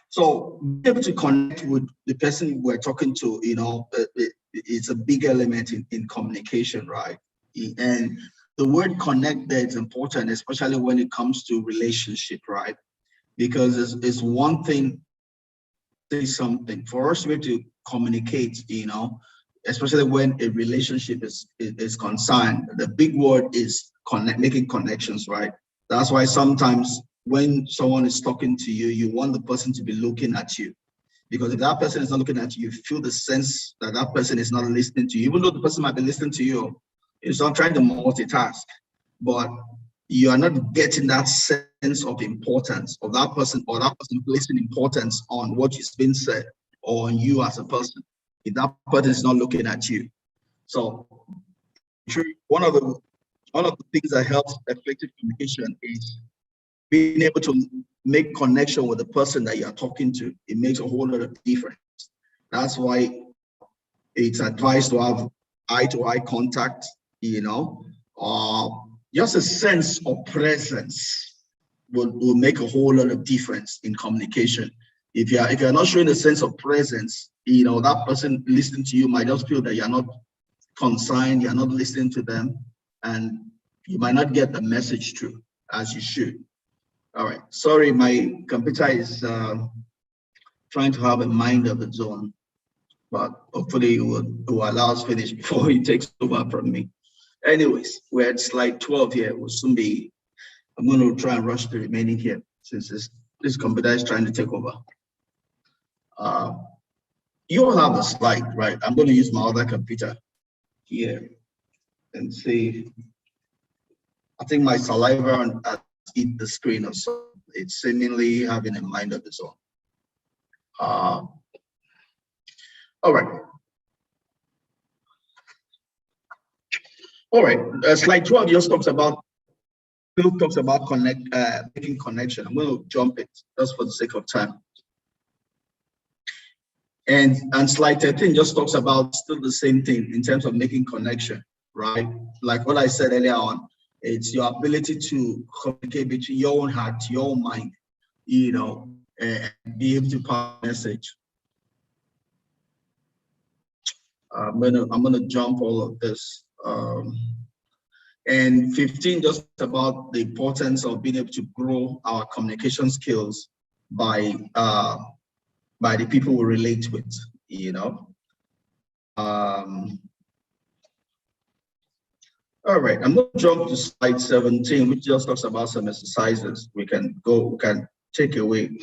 So being able to connect with the person we're talking to, it's a big element in communication, right? And the word connect there is important, especially when it comes to relationship, right? Because it's one thing to say something for us to be able to communicate, especially when a relationship is concerned. The big word is making connections, right? That's why sometimes when someone is talking to you, you want the person to be looking at you. Because if that person is not looking at you, you feel the sense that that person is not listening to you, even though the person might be listening to you. It's not trying to multitask, but you are not getting that sense of importance of that person, or that person placing importance on what is being said or on you as a person, if that person is not looking at you. So one of the things that helps effective communication is being able to make connection with the person that you're talking to. It makes a whole lot of difference. That's why it's advised to have eye-to-eye contact, just a sense of presence will make a whole lot of difference in communication. If you're not showing a sense of presence, that person listening to you might just feel that you're not concerned, you're not listening to them, and you might not get the message through as you should. All right, sorry, my computer is trying to have a mind of its own, but hopefully it will allow us finish before it takes over from me. Anyways, we're at slide 12 here. We'll soon be, I'm going to try and rush the remaining here since this computer is trying to take over. You all have the slide, right? I'm going to use my other computer here and see. I think my saliva has hit the screen or so. It's seemingly having a mind of its own. All right. All right. Slide 12 just talks about making connection. I'm going to jump it just for the sake of time. And slide 13 just talks about still the same thing in terms of making connection, right? Like what I said earlier on, it's your ability to communicate between your own heart, your own mind, and be able to pass a message. I'm gonna jump all of this. And 15 just about the importance of being able to grow our communication skills by the people we relate with, All right, I'm going to jump to slide 17, which just talks about some exercises we can take away.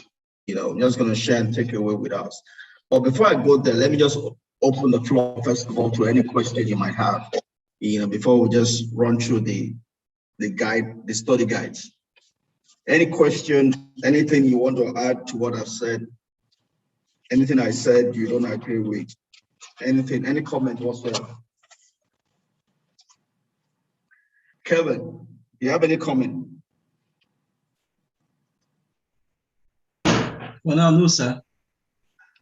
I'm just going to share and take away with us. But before I go there, let me just open the floor, first of all, to any question you might have, before we just run through the study guides. Any question, anything you want to add to what I've said, anything I said you don't agree with, anything, any comment whatsoever? Kevin, do you have any comment? Well, no, sir.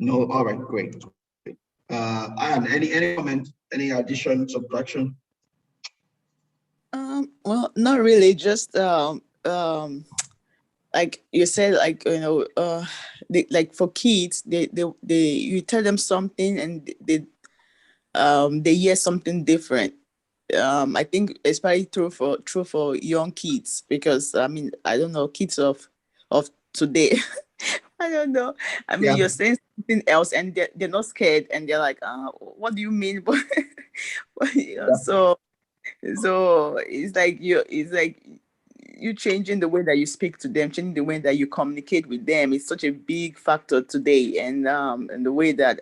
No, all right, great. Anne, any comment, any addition, subtraction? Well, not really, just like you said, like, like for kids, they you tell them something and they hear something different. I think especially true for young kids, because I mean, I don't know, kids of today. I don't know. I mean, you're saying something else and they're not scared and they're like, what do you mean? But so it's like you changing the way that you speak to them, changing the way that you communicate with them. It's such a big factor today, and the way that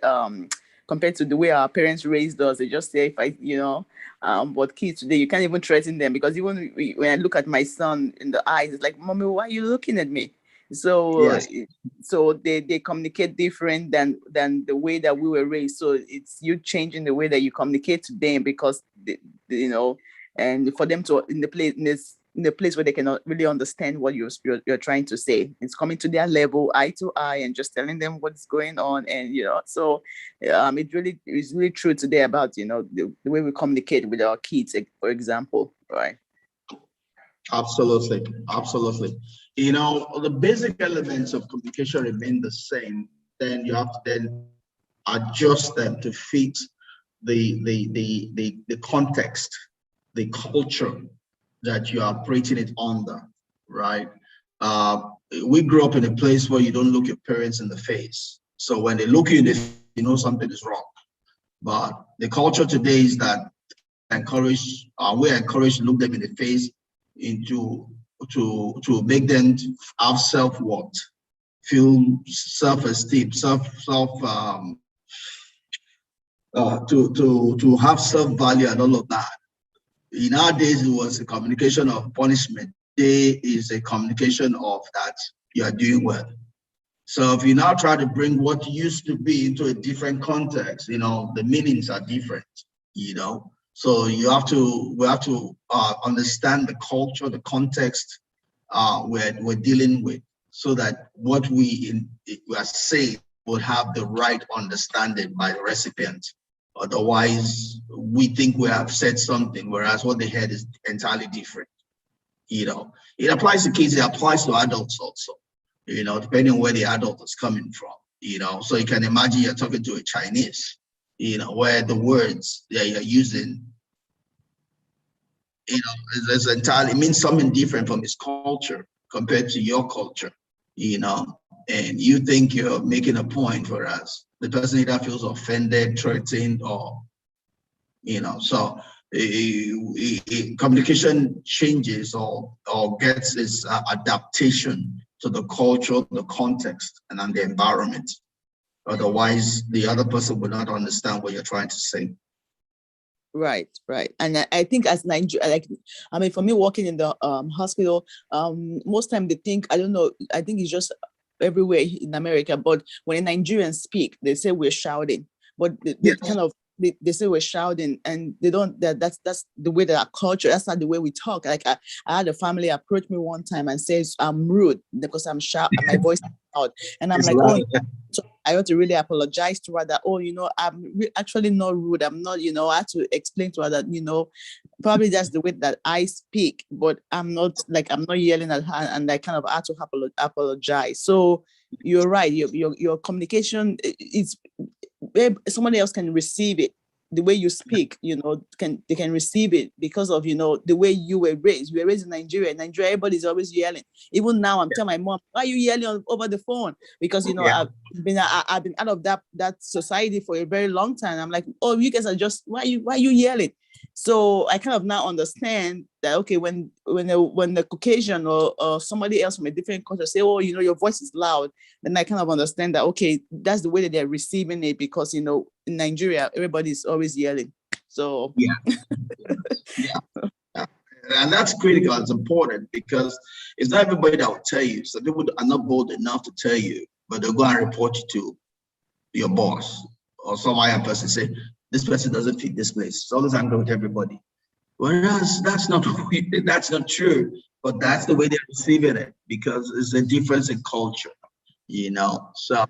compared to the way our parents raised us, they just say, but kids today, you can't even threaten them, because even when I look at my son in the eyes, it's like, Mommy, why are you looking at me? So yes. So they communicate different than the way that we were raised. So it's you changing the way that you communicate to them, because and for them to in the place where they cannot really understand what you're trying to say. It's coming to their level, eye to eye, and just telling them what's going on. And so it is really true today about the way we communicate with our kids, for example, right? Absolutely, absolutely. You know, the basic elements of communication remain the same. Then you have to then adjust them to fit the context, the culture that you are operating it under, right? Uh, we grew up in a place where you don't look your parents in the face. So when they look you in the face, you know something is wrong. But the culture today is that we're encouraged to look them in the face into to make them have self-worth, feel self-esteem, to have self-value and all of that. In our days, it was a communication of punishment. Today is a communication of that you are doing well. So if you now try to bring what used to be into a different context, you know, the meanings are different, you know. So we have to understand the culture, the context we're dealing with, so that what we are saying will have the right understanding by the recipient. Otherwise, we think we have said something, whereas what they heard is entirely different. You know, it applies to kids, it applies to adults also, you know, depending on where the adult is coming from, you know. So you can imagine you're talking to a Chinese, you know, where the words that you're using, you know, is entirely, it means something different from his culture compared to your culture, you know, and you think you're making a point, whereas the person either feels offended, threatened, or, you know. So communication changes or gets its adaptation to the culture, the context, and the environment. Otherwise, the other person will not understand what you're trying to say. Right. And I think as Nigeria, like, I mean, for me, working in the hospital, most time they think, I don't know, I think it's just everywhere in America, but when Nigerians speak, they say we're shouting, but they Yes. kind of, they say we're shouting, and they don't, that's the way that our culture, that's not the way we talk. Like I had a family approach me one time and says I'm rude because I'm shouting, my voice is loud, and I'm It's like, loud. oh, so I had to really apologize to her that, oh, you know, I'm actually not rude. I'm not, you know, I had to explain to her that, you know, probably that's the way that I speak, but I'm not yelling at her, and I kind of had to apologize. So you're right. Your communication is, somebody else can receive it. The way you speak, you know, they can receive it because of, you know, the way you were raised. We were raised in Nigeria. In Nigeria, everybody's always yelling. Even now, I'm telling my mom, why are you yelling over the phone? Because, you know, I've been out of that society for a very long time. I'm like, oh, you guys are just, why are you yelling? So I kind of now understand that, okay, when the Caucasian or somebody else from a different culture say, oh, you know, your voice is loud, then I kind of understand that, okay, that's the way that they're receiving it, because, you know, in Nigeria, everybody's always yelling. So yeah. And that's critical. It's important because it's not everybody that will tell you. Some people are not bold enough to tell you, but they'll go and report you to your boss or some higher person, say, this person doesn't fit this place. It's always angry with everybody. Whereas that's not true, but that's the way they're receiving it, because it's a difference in culture, you know. So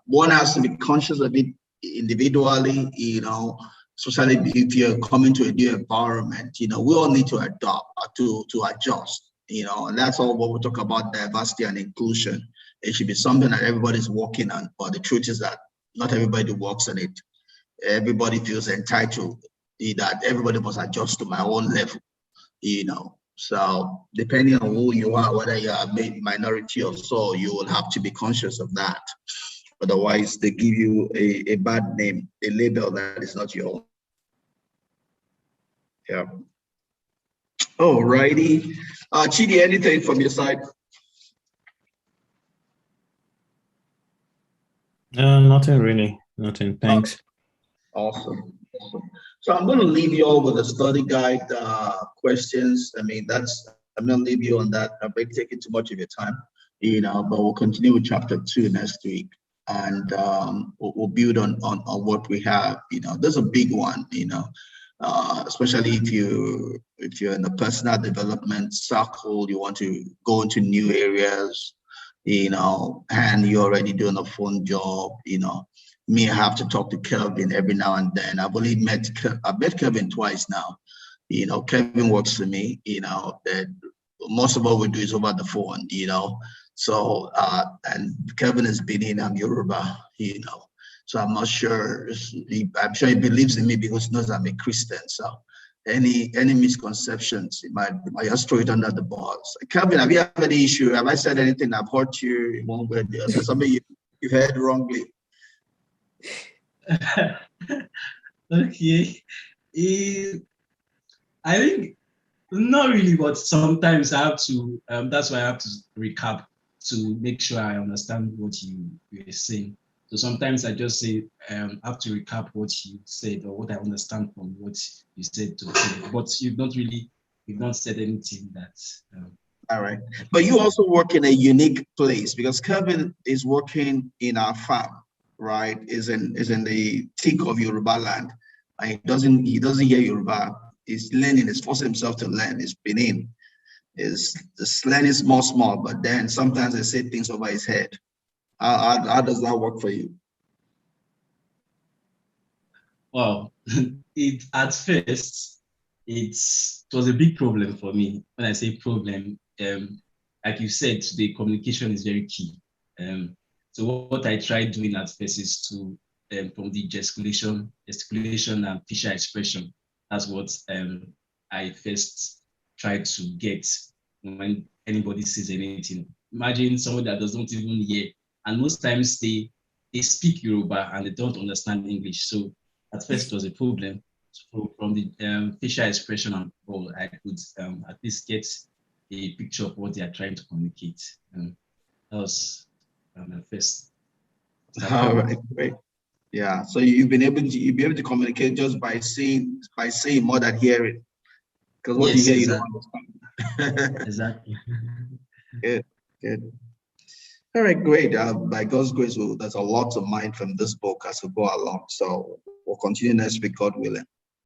one has to be conscious of it individually, you know, especially if you're coming to a new environment. You know, we all need to adapt, to adjust, you know, and that's all what we talk about, diversity and inclusion. It should be something that everybody's working on, but the truth is that not everybody works on it. Everybody feels entitled that everybody must adjust to my own level, you know. So depending on who you are, whether you are a minority or so, you will have to be conscious of that. Otherwise, they give you a bad name, a label that is not your own. Yeah. All righty. Chidi, anything from your side? Nothing really. Nothing. Thanks. Awesome. So I'm going to leave you all with the study guide questions. I mean, I'm going to leave you on that. I'm not taking too much of your time, you know, but we'll continue with chapter 2 next week. And we'll build on what we have. You know, there's a big one, you know, especially if you're in the personal development circle, you want to go into new areas, you know, and you're already doing a phone job, you know. Me, I have to talk to Kelvin every now and then. I've met Kelvin twice now, Kevin works for me, that most of what we do is over the phone, So, and Kevin is Benin, I'm Yoruba, So I'm not sure, I'm sure he believes in me because he knows I'm a Christian. So any misconceptions, he might just throw it under the bus. Kevin, have you had any issue? Have I said anything I've hurt you in one way or the other? Something you heard wrongly? Okay. I think not really, but sometimes I have to, that's why I have to recap to make sure I understand what you are saying. So sometimes I just say, I have to recap what you said or what I understand from what you said but you've not said anything that. All right. But you also work in a unique place because Kevin is working in our farm, right? Is in the thick of Yoruba land. And he doesn't hear Yoruba. He's learning, he's forcing himself to learn. He's Benin. Is learning small, but then sometimes I say things over his head. How does that work for you? Well, at first it was a big problem for me. When I say problem, like you said, the communication is very key. So what I tried doing at first is to from the gesticulation and facial expression. That's what I first tried to get when anybody says anything. Imagine someone that doesn't even hear, and most times they speak Yoruba and they don't understand English. So at first it was a problem. So from the facial expression and all, I could at least get a picture of what they are trying to communicate. That was my first. All right, great. Yeah, so you've been able to communicate just by saying more than hearing, because what yes, you hear exactly. you don't understand. Exactly. Good. All right, great. By God's grace, there's a lot to mine from this book as we go along. So we'll continue next week, God willing.